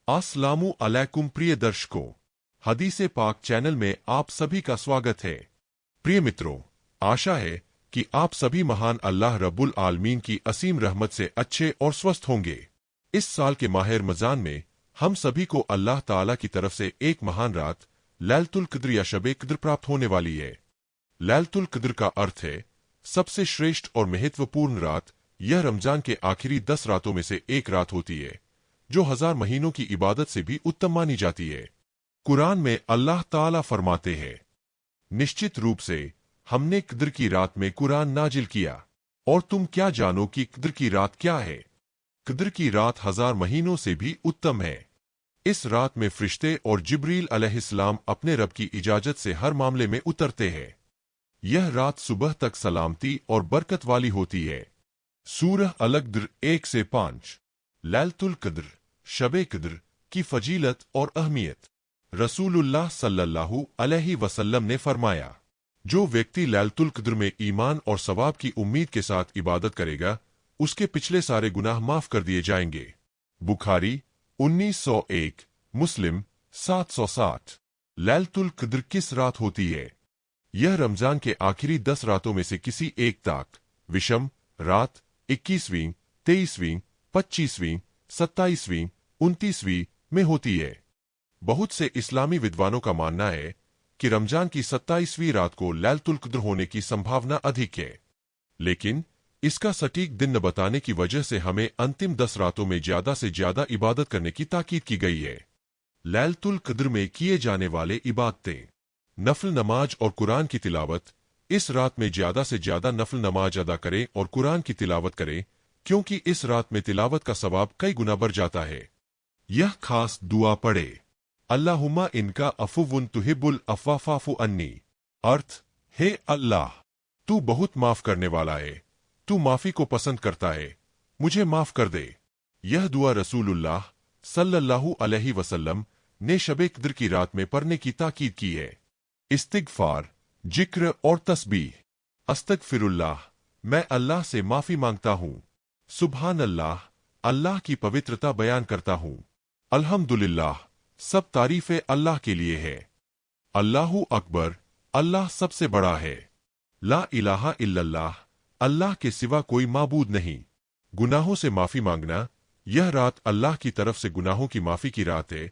अस्सलामु अलैकुम प्रिय दर्शकों, हदीसे पाक चैनल में आप सभी का स्वागत है। प्रिय मित्रों, आशा है कि आप सभी महान अल्लाह रब्बुल आलमीन की असीम रहमत से अच्छे और स्वस्थ होंगे। इस साल के माह रमजान में हम सभी को अल्लाह ताला की तरफ से एक महान रात लैलतुल क़द्र या शबे क़द्र प्राप्त होने वाली है। लैलतुल क़द्र का अर्थ है सबसे श्रेष्ठ और महत्वपूर्ण रात। यह रमजान के आखिरी 10 रातों में से एक रात होती है जो 1000 महीनों की इबादत से भी उत्तम मानी जाती है। कुरान में अल्लाह ताला फरमाते हैं, निश्चित रूप से हमने क़द्र की रात में कुरान नाजिल किया, और तुम क्या जानो कि क़द्र की रात क्या है। क़द्र की रात 1000 महीनों से भी उत्तम है। इस रात में फरिश्ते और जिब्रील अलैहिस्सलाम अपने रब की इजाजत से हर मामले में उतरते हैं। यह रात सुबह तक सलामती और बरकत वाली होती है। सूरह अल-क़द्र 1 से 5। लैलतुल क़द्र शबे क़द्र की फजीलत और अहमियत। रसूलुल्लाह सल्लल्लाहु अलैहि वसल्लम ने फरमाया, जो व्यक्ति लैलतुल क़द्र में ईमान और सवाब की उम्मीद के साथ इबादत करेगा, उसके पिछले सारे गुनाह माफ कर दिए जाएंगे। बुखारी 1901, मुस्लिम 760। लैलतुल क़द्र किस रात होती है? यह रमजान के आखिरी 10 रातों में से किसी एक ताक विषम रात 21वीं, 23वीं, 25वीं, 27वीं, 29वीं में होती है। बहुत से इस्लामी विद्वानों का मानना है कि रमजान की 27वीं रात को लैलतुल क़द्र होने की संभावना अधिक है, लेकिन इसका सटीक दिन न बताने की वजह से हमें अंतिम 10 रातों में ज्यादा से ज्यादा इबादत करने की ताकीद की गई है। लैलतुल क़द्र में किए जाने वाले इबादतें, नफल नमाज और कुरान की तिलावत। इस रात में ज्यादा से ज्यादा नफल नमाज अदा करें और कुरान की तिलावत करें, क्योंकि इस रात में तिलावत का सवाब कई गुना बढ़ जाता है। यह खास दुआ पढ़े, अल्लाहुम्मा इनका अफुव्वुन तुहिब्बुल अफ़्वा फ़ाफ़ु अन्नी। अर्थ, हे अल्लाह, तू बहुत माफ करने वाला है, तू माफी को पसंद करता है, मुझे माफ कर दे। यह दुआ रसूलुल्लाह सल्लल्लाहु अलैहि वसल्लम ने शबे क़द्र की रात में पढ़ने की ताकीद की है। इस्तिग़फ़ार, जिक्र और तस्बीह। अस्तग़फ़िरुल्लाह, मैं अल्लाह से माफी मांगता हूँ। सुभान अल्लाह, अल्लाह की पवित्रता बयान करता हूँ। अल्हम्दुलिल्लाह, सब तारीफें अल्लाह के लिए है। अल्लाहु अकबर, अल्लाह सबसे बड़ा है। ला इलाहा इल्लल्लाह, अल्लाह के सिवा कोई माबूद नहीं। गुनाहों से माफी मांगना। यह रात अल्लाह की तरफ से गुनाहों की माफी की रात है,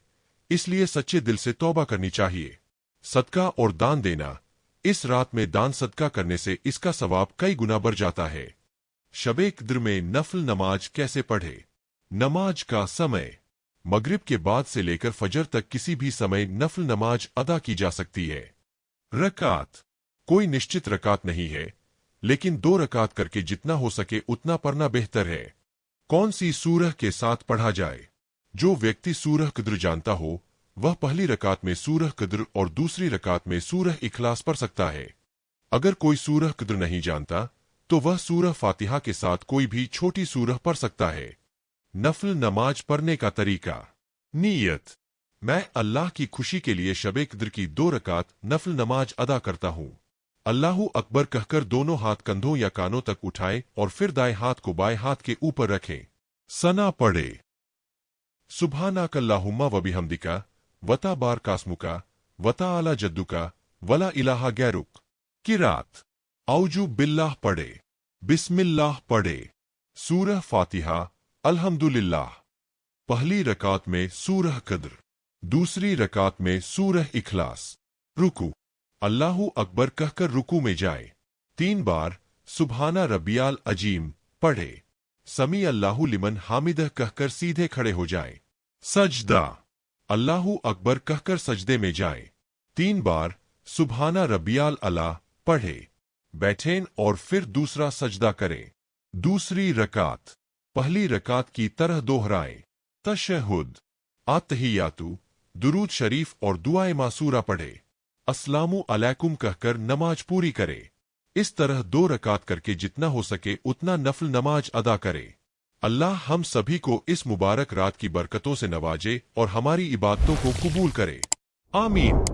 इसलिए सच्चे दिल से तौबा करनी चाहिए। सदका और दान देना। इस रात में दान सदका करने से इसका सवाब कई गुना बढ़ जाता है। शबे क़द्र में नफल नमाज कैसे पढ़े? नमाज का समय, मगरिब के बाद से लेकर फजर तक किसी भी समय नफल नमाज अदा की जा सकती है। रकात, कोई निश्चित रकात नहीं है, लेकिन 2 रकात करके जितना हो सके उतना पढ़ना बेहतर है। कौन सी सूरह के साथ पढ़ा जाए? जो व्यक्ति सूरह क़द्र जानता हो, वह पहली रकात में सूरह क़द्र और दूसरी रकात में सूरह इखलास पढ़ सकता है। अगर कोई सूरह क़द्र नहीं जानता, तो वह सूरह फातिहा के साथ कोई भी छोटी सूरह पढ़ सकता है। नफल नमाज पढ़ने का तरीका। नीयत, मैं अल्लाह की खुशी के लिए शबे क़द्र की 2 रकात नफल नमाज अदा करता हूँ। अल्लाहु अकबर कहकर दोनों हाथ कंधों या कानों तक उठाएं और फिर दाएं हाथ को बाएं हाथ के ऊपर रखें। सना पढ़े, सुब्हानकल्लाहुम्मा व बिहम्दिका वता बार कास्मुका वता आला जद्दुका वला इलाहा गैरुक। किरात, औजू बिल्लाह पढ़े, बिस्मिल्लाह पढ़े, सूरह फातिहा, अल्हम्दुलिल्लाह। पहली रकात में सूरह क़द्र, दूसरी रकात में सूरह इखलास। रुकू, अल्लाहु अकबर कहकर रुकू में जाए। 3 बार सुब्हाना रब्बियाल अजीम पढ़े। समी अल्लाहु लिमन हामिदह कहकर सीधे खड़े हो जाएं। सजदा, अल्लाहु अकबर कहकर सजदे में जाएं। 3 बार सुब्हाना रब्बियाल अला पढ़े, बैठें और फिर दूसरा सजदा करें। दूसरी रकात पहली रकात की तरह दोहराएं। तशहुद, अत्तहियातु, दुरूद शरीफ और दुआए मासूरा पढ़े। अस्सलामु अलैकुम कहकर नमाज पूरी करे। इस तरह 2 रकात करके जितना हो सके उतना नफल नमाज अदा करे। अल्लाह हम सभी को इस मुबारक रात की बरकतों से नवाजे और हमारी इबादतों को कबूल करे। आमीन।